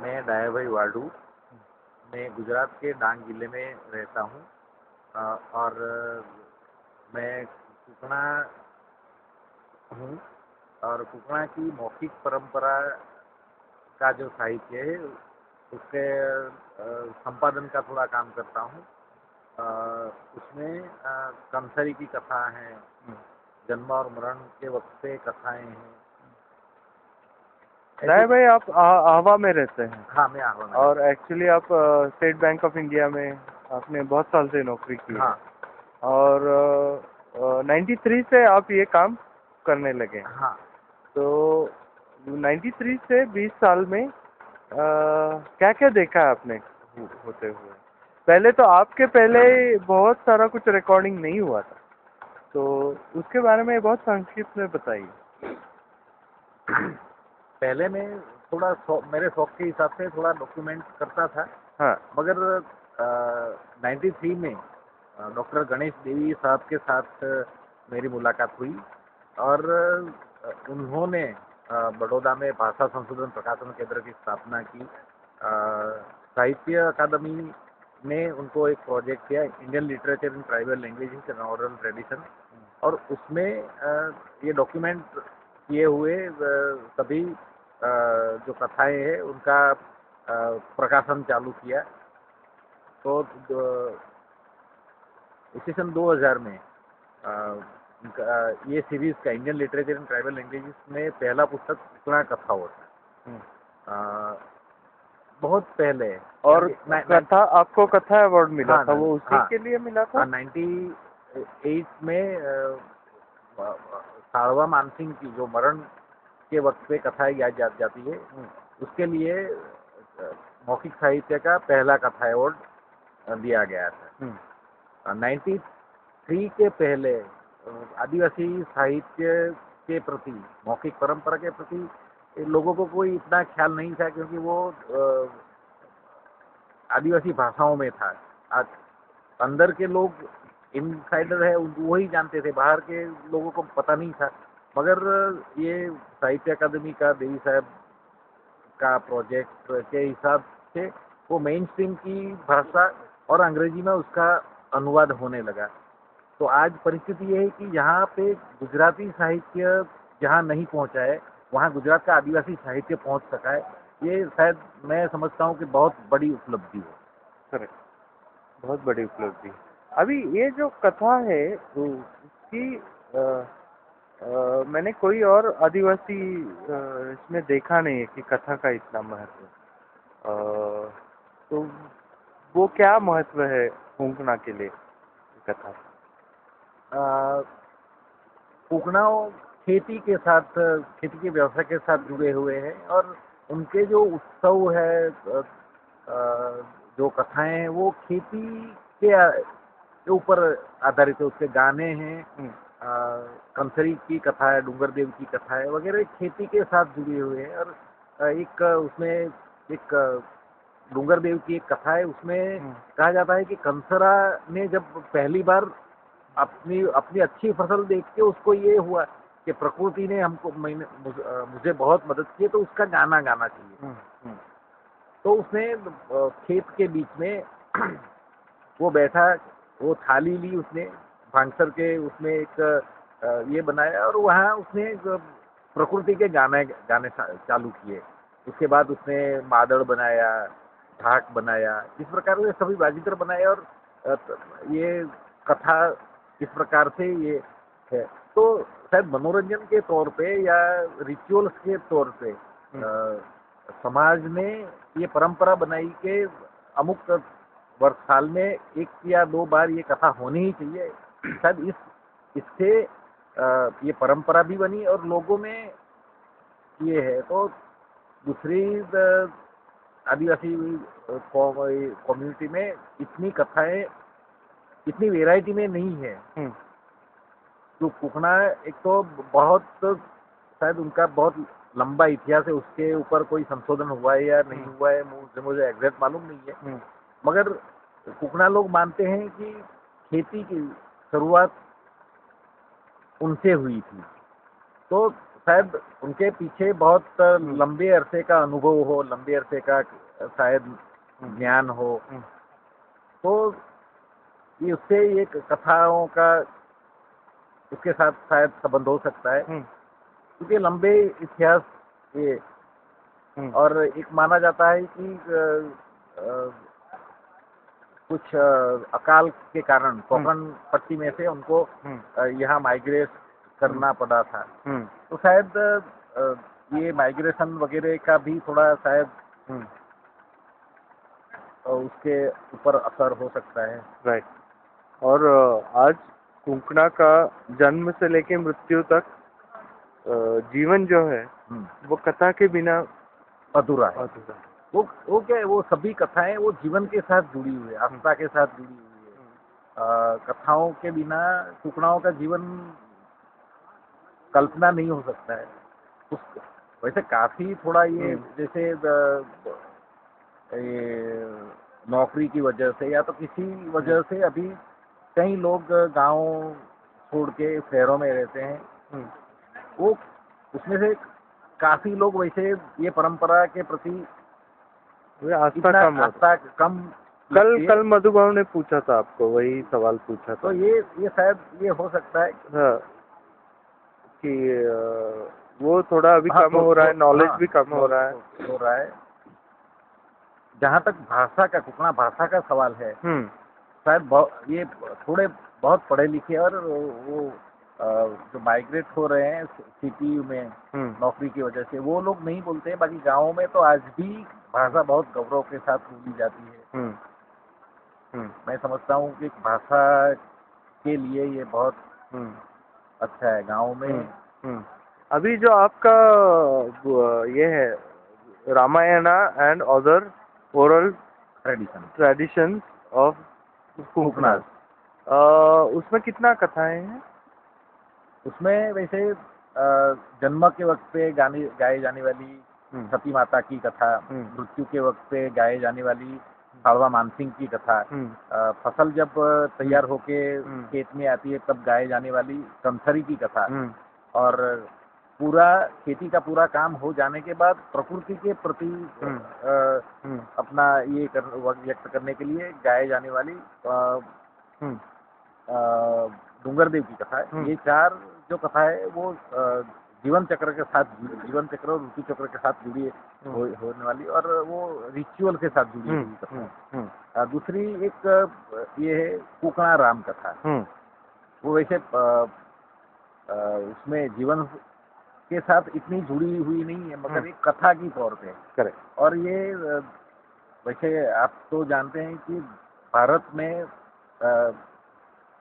मैं डायाभाई वाडू, मैं गुजरात के डांग जिले में रहता हूँ। और मैं कुकणा हूँ और कुकणा की मौखिक परंपरा का जो साहित्य है उसके संपादन का थोड़ा काम करता हूँ। उसमें कंसरी की कथा है, जन्म और मरण के वक्त से कथाएं हैं। राय भाई, आप आह्वा में रहते हैं? हाँ, मैं आह्वा में। और एक्चुअली आप स्टेट बैंक ऑफ इंडिया में आपने बहुत साल से नौकरी की है। हाँ। और 93 से आप ये काम करने लगे। हाँ। तो 93 से 20 साल में क्या क्या देखा है आपने होते हुए? पहले तो आपके पहले बहुत सारा कुछ रिकॉर्डिंग नहीं हुआ था, तो उसके बारे में बहुत संक्षिप्त में बताइए। पहले मैं थोड़ा मेरे शौक के हिसाब से थोड़ा डॉक्यूमेंट करता था। हाँ। मगर 93 में डॉक्टर गणेश देवी साहब के साथ मेरी मुलाकात हुई और उन्होंने बड़ौदा में भाषा संशोधन प्रकाशन केंद्र की स्थापना की। साहित्य अकादमी ने उनको एक प्रोजेक्ट किया, Indian literature in tribal languages and oral tradition, और उसमें ये डॉक्यूमेंट किए हुए सभी जो कथाएं हैं उनका प्रकाशन चालू किया। तो इसी सन 2000 में ये सीरीज का Indian literature in tribal languages में पहला पुस्तक कुकणा कथा होता, बहुत पहले। और कथा, आपको कथा अवार्ड मिला था? वो उसी के लिए मिला था? 98 में साड़वा मानसिंह की जो मरण के वक्त पे कथाएं याद जाती है, उसके लिए मौखिक साहित्य का पहला कथा अवार्ड दिया गया था। 93 के पहले आदिवासी साहित्य के प्रति, मौखिक परंपरा के प्रति लोगों को कोई इतना ख्याल नहीं था, क्योंकि वो आदिवासी भाषाओं में था। अंदर के लोग इनसाइडर है वही जानते थे, बाहर के लोगों को पता नहीं था। मगर ये साहित्य अकादमी का देवी साहब का प्रोजेक्ट के हिसाब से वो मेन स्ट्रीम की भाषा और अंग्रेजी में उसका अनुवाद होने लगा। तो आज परिस्थिति ये है कि यहाँ पे गुजराती साहित्य जहाँ नहीं पहुँचा है, वहाँ गुजरात का आदिवासी साहित्य पहुँच सका है। ये शायद मैं समझता हूँ कि बहुत बड़ी उपलब्धि है। करेक्ट, बहुत बड़ी उपलब्धि। अभी ये जो कथा है उसकी मैंने कोई और आदिवासी इसमें देखा नहीं है कि कथा का इतना महत्व। तो वो क्या महत्व है कुकणा के लिए कथा? कुकणा खेती के साथ, खेती के व्यवसाय के साथ जुड़े हुए हैं, और उनके जो उत्सव है, जो कथाएं हैं, वो खेती के ऊपर आधारित है। उसके गाने हैं, कंसरी की कथा है, डूंगरदेव की कथा है वगैरह, खेती के साथ जुड़े हुए हैं। और एक उसमें एक डूंगरदेव की एक कथा है, उसमें कहा जाता है कि कंसरा ने जब पहली बार अपनी अपनी अच्छी फसल देख के उसको ये हुआ कि प्रकृति ने मुझे बहुत मदद की है, तो उसका गाना गाना चाहिए। तो उसने खेत के बीच में वो बैठा, वो थाली ली उसने भांगसर के, उसमें एक ये बनाया और वहाँ उसने प्रकृति के गाने गाने चालू किए। उसके बाद उसने मादड़ बनाया, ढाक बनाया, इस प्रकार से सभी बाजीगर बनाए, और ये कथा इस प्रकार से ये है। तो शायद मनोरंजन के तौर पे या रिचुअल्स के तौर पे समाज ने ये परंपरा बनाई कि अमुक वर्ष साल में 1 या 2 बार ये कथा होनी ही चाहिए। शायद इससे ये परंपरा भी बनी और लोगों में ये है। तो दूसरी आदिवासी कम्युनिटी में इतनी कथाएं, इतनी वैरायटी में नहीं है। तो कुकणा एक तो बहुत, शायद उनका बहुत लंबा इतिहास है, उसके ऊपर कोई संशोधन हुआ है या नहीं हुआ है मुझे एग्जैक्ट मालूम नहीं है। मगर कुकणा लोग मानते हैं कि खेती की शुरुआत उनसे हुई थी। तो शायद उनके पीछे बहुत लंबे अरसे का अनुभव हो, लंबे अरसे का शायद ज्ञान हो, तो ये उससे एक कथाओं का उसके साथ शायद संबंध हो सकता है, क्योंकि लंबे इतिहास ये। और एक माना जाता है कि कुछ अकाल के कारण कोकण पट्टी में से उनको यहाँ माइग्रेट करना पड़ा था, तो शायद ये माइग्रेशन वगैरह का भी थोड़ा शायद उसके ऊपर असर हो सकता है। राइट। और आज कोंकणा का जन्म से लेके मृत्यु तक जीवन जो है वो कथा के बिना अधूरा है। वो क्या है, वो सभी कथाएं वो जीवन के साथ जुड़ी हुई है, आस्था के साथ जुड़ी हुई है। कथाओं के बिना कोकणाओं का जीवन कल्पना नहीं हो सकता है। वैसे काफी थोड़ा ये जैसे ये नौकरी की वजह से या तो किसी वजह से अभी कई लोग गांव छोड़ के शहरों में रहते हैं, वो उसमें से काफी लोग वैसे ये परंपरा के प्रति आस्था कम। कल मधुबाबू ने पूछा था आपको, वही सवाल पूछा था। तो ये शायद ये हो सकता है कि वो थोड़ा अभी कम हो रहा है, नॉलेज भी कम हो रहा है। जहाँ तक भाषा का, कोकणा भाषा का सवाल है, शायद ये थोड़े बहुत पढ़े लिखे और वो जो माइग्रेट हो रहे हैं सिटी में नौकरी की वजह से, वो लोग नहीं बोलते हैं। बाकी गाँव में तो आज भी भाषा बहुत गौरव के साथ बोली जाती है। मैं समझता हूँ कि भाषा के लिए ये बहुत अच्छा है गाँव में। अभी जो आपका ये है Ramayana and other oral tradition of Konkana, उसमें कितना कथाएं हैं? उसमें वैसे जन्म के वक्त पे गाई जाने वाली सती माता की कथा, मृत्यु के वक्त पे गाए जाने वाली साड़वा मानसिंह की कथा, फसल जब तैयार होके खेत में आती है तब गाए जाने वाली कंसरी की कथा, और पूरा खेती का पूरा काम हो जाने के बाद प्रकृति के प्रति अपना ये व्यक्त करने के लिए गाए जाने वाली डूंगरदेव की कथा है। ये चार जो कथा है वो जीवन चक्र के साथ, जीवन चक्र और ऋतु चक्र के साथ जुड़ी होने वाली, और वो रिचुअल के साथ जुड़ी हुई कथा है। दूसरी एक ये है कोकणा राम कथा। वो वैसे उसमें जीवन के साथ इतनी जुड़ी हुई नहीं है, मगर एक कथा की तौर पे। करेक्ट। और ये वैसे आप तो जानते हैं कि भारत में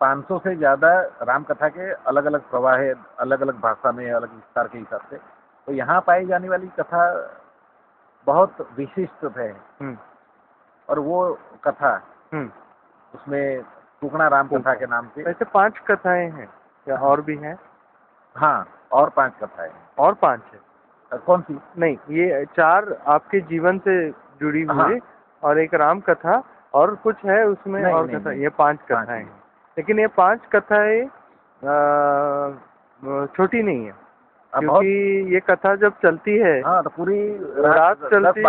500 से ज़्यादा राम कथा के अलग अलग प्रवाह है, अलग अलग भाषा में, अलग विस्तार के हिसाब से। तो यहाँ पाई जाने वाली कथा बहुत विशिष्ट है, और वो कथा उसमें कोकणा राम कथा के नाम से। वैसे 5 कथाएं हैं या और भी हैं? हाँ, और 5 कथाएं हैं। और 5 है? कौन सी? नहीं, ये 4 आपके जीवन से जुड़ी हुई, और एक राम कथा और कुछ है उसमें और कथा। ये 5 कथाएं हैं, लेकिन ये 5 कथाएं छोटी नहीं है, क्योंकि ये कथा जब चलती है तो पूरी रात चलती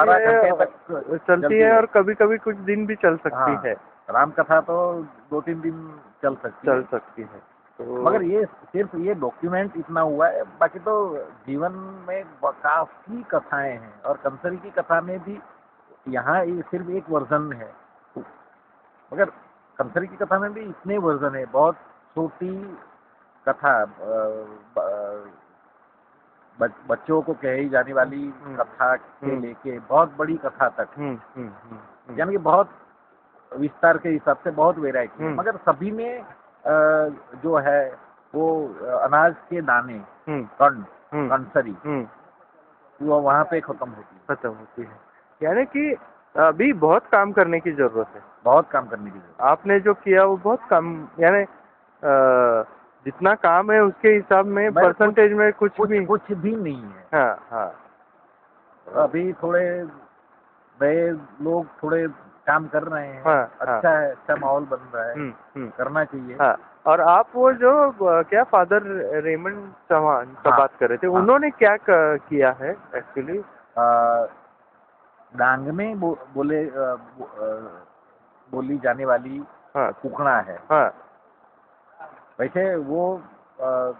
है और कभी कभी कुछ दिन भी चल सकती है। राम कथा तो 2-3 दिन चल सकती है। तो मगर ये सिर्फ ये डॉक्यूमेंट इतना हुआ है, बाकी तो जीवन में काफी कथाएं हैं, और कंसरी की कथा में भी यहाँ ये सिर्फ एक वर्जन है, मगर कंसरी की कथा में भी इतने वर्जन है। बहुत छोटी कथा, बच्चों को कही जाने वाली कथा से लेके बहुत बड़ी कथा तक, यानी कि बहुत विस्तार के हिसाब से बहुत वेराइटी है, मगर सभी में जो है वो अनाज के दाने, कंसरी, वो वहाँ पे खत्म होती है। यानी कि अभी बहुत काम करने की जरूरत है। बहुत काम करने की जरूरत। आपने जो किया वो बहुत कम, यानी जितना काम है उसके हिसाब में परसेंटेज में कुछ भी नहीं है। हाँ। अभी थोड़े नए लोग थोड़े काम कर रहे हैं। अच्छा है, अच्छा माहौल बन रहा है, करना चाहिए। और आप वो जो क्या फादर रेमंड चौहान का हाँ, बात कर रहे थे, हाँ। उन्होंने क्या किया है एक्चुअली? डांग में बोली जाने वाली हाँ कुकड़ा है। हाँ वैसे वो अ,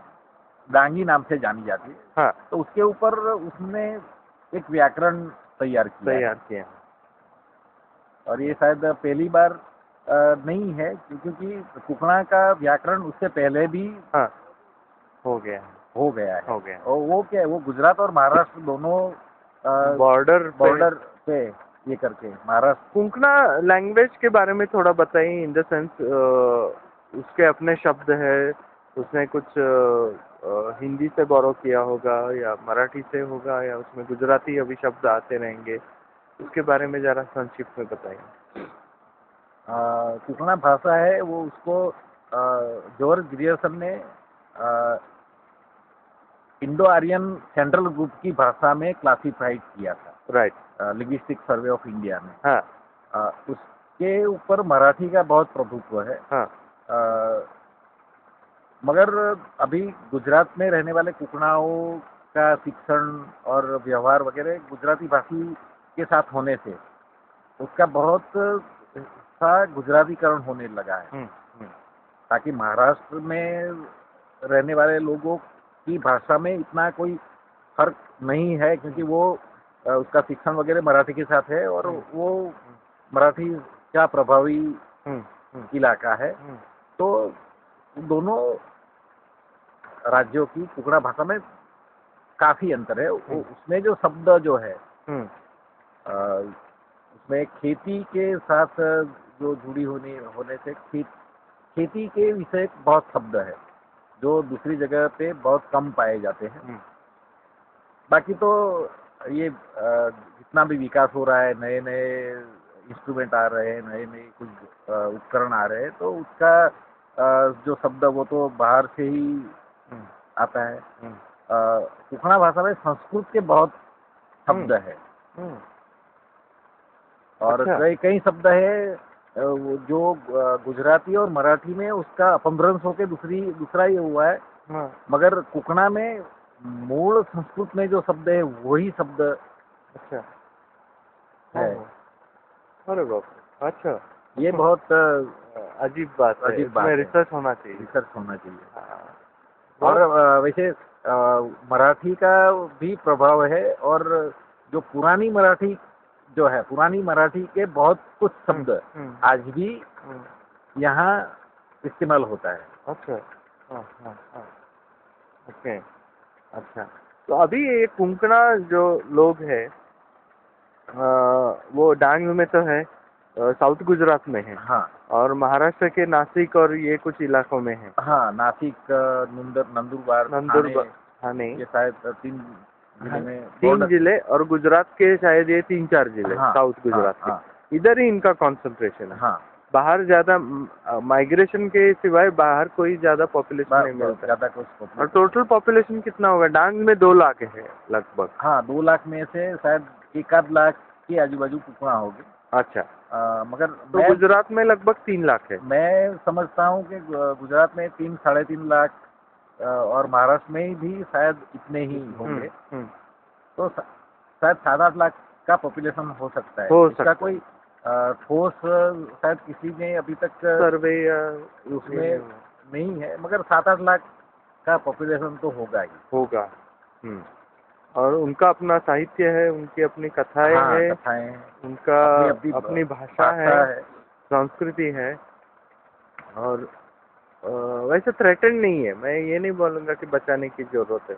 डांगी नाम से जानी जाती है। हाँ, तो उसके ऊपर उसने एक व्याकरण तैयार किया है। तैयार किया है। और ये शायद पहली बार नहीं है, क्योंकि कुकड़ा का व्याकरण उससे पहले भी हाँ, हो गया है, हो गया है। हो गया। और वो क्या है, वो गुजरात और महाराष्ट्र दोनों बॉर्डर बॉर्डर पे ये करके महाराष्ट्र। कोंकणा लैंग्वेज के बारे में थोड़ा बताइए, इन द सेंस उसके अपने शब्द है, उसने कुछ हिंदी से बोरो किया होगा या मराठी से होगा या उसमें गुजराती अभी शब्द आते रहेंगे, उसके बारे में ज़रा संक्षिप्त में बताइए। कुकड़ा भाषा है वो, उसको जॉर्ज ग्रियर्सन ने इंडो आर्यन सेंट्रल ग्रुप की भाषा में क्लासिफाइड किया था, right. Linguistic survey of India में। हाँ उसके ऊपर मराठी का बहुत प्रभुत्व है। हाँ मगर अभी गुजरात में रहने वाले कुकड़ाओं का शिक्षण और व्यवहार वगैरह गुजराती भाषी के साथ होने से उसका बहुत सा गुजरातीकरण होने लगा है। हम्म, ताकि महाराष्ट्र में रहने वाले लोगों की भाषा में इतना कोई फर्क नहीं है, क्योंकि वो उसका शिक्षण वगैरह मराठी के साथ है और वो मराठी का प्रभावी इलाका है। तो दोनों राज्यों की कुकड़ा भाषा में काफी अंतर है। उसमें जो शब्द जो है उसमें खेती के साथ जो जुड़ी होने से खेती के विषय बहुत शब्द है जो दूसरी जगह पे बहुत कम पाए जाते हैं। बाकी तो ये जितना भी विकास हो रहा है, नए नए इंस्ट्रूमेंट आ रहे हैं, नए नए कुछ उपकरण आ रहे हैं, तो उसका जो शब्द वो तो बाहर से ही आता है। कुकड़ा भाषा में संस्कृत के बहुत शब्द है और अच्छा। कई शब्द है जो गुजराती और मराठी में उसका अपभ्रंश होकर दूसरा ही हुआ है। मगर कुकड़ा में मूल संस्कृत में जो शब्द है वही शब्द अच्छा है। अरे बाप रे, अच्छा, ये बहुत अजीब बात है, इसमें रिसर्च होना चाहिए। और वैसे मराठी का भी प्रभाव है और जो पुरानी मराठी के बहुत कुछ शब्द आज भी यहाँ इस्तेमाल होता है। अच्छा ओके, अच्छा। तो अभी ये कोंकणा जो लोग हैं वो डांग में तो है, साउथ गुजरात में है। हाँ, और महाराष्ट्र के नासिक और ये कुछ इलाकों में है। हाँ, नासिक, नंदुरबार, ठाणे, ये शायद 3 जिले में, 3 जिले, और गुजरात के शायद ये 3-4 जिले। हाँ, साउथ गुजरात हाँ, के इधर ही इनका कंसंट्रेशन है। हाँ, बाहर ज्यादा माइग्रेशन के सिवाय बाहर कोई ज्यादा पॉपुलेशन नहीं मिलता। ज्यादा कुछ। और टोटल पॉपुलेशन कितना होगा? डांग में 2 लाख है लगभग। हाँ, 2 लाख में से शायद 1 लाख के आजू बाजू कुकड़ा होगी। अच्छा, मगर तो गुजरात में लगभग 3 लाख है। मैं समझता हूँ कि गुजरात में 3-3.5 लाख और महाराष्ट्र में भी शायद इतने ही होंगे। तो शायद 7-8 लाख का पॉपुलेशन हो सकता है। इसका कोई ठोस शायद किसी ने अभी तक सर्वे या उसमें नहीं है, मगर 7-8 लाख का पॉपुलेशन तो होगा। और उनका अपना साहित्य है, उनकी अपनी कथाएं हैं, उनका अपनी भाषा है, संस्कृति है। और वैसे थ्रेटन नहीं है, मैं ये नहीं बोलूँगा कि बचाने की जरूरत है।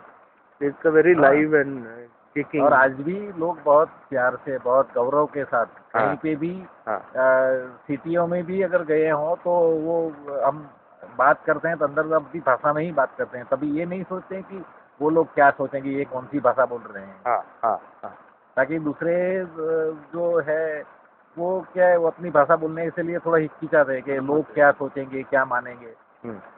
It's a very live and kicking. और आज भी लोग बहुत प्यार से, बहुत गौरव के साथ कहीं पे भी सिटियों में भी अगर गए हों तो वो हम बात करते हैं तो अंदर अपनी भाषा में ही बात करते हैं। तभी ये नहीं सोचते हैं कि वो लोग क्या सोचेंगे, ये कौन सी भाषा बोल रहे हैं। ताकि दूसरे जो है वो क्या है, वो अपनी भाषा बोलने के लिए थोड़ा हिचकिचाते हैं कि लोग क्या सोचेंगे, क्या मानेंगे।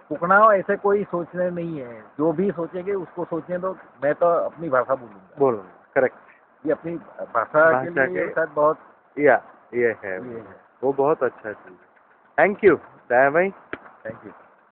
कुकड़ा ऐसे कोई सोचने नहीं है, जो भी सोचेंगे उसको सोचने दो, मैं तो अपनी भाषा बोलूँगा। करेक्ट। ये अपनी भाषा के लिए शायद बहुत ये है वो बहुत अच्छा चीज़ है। थैंक यू दया भाई, थैंक यू।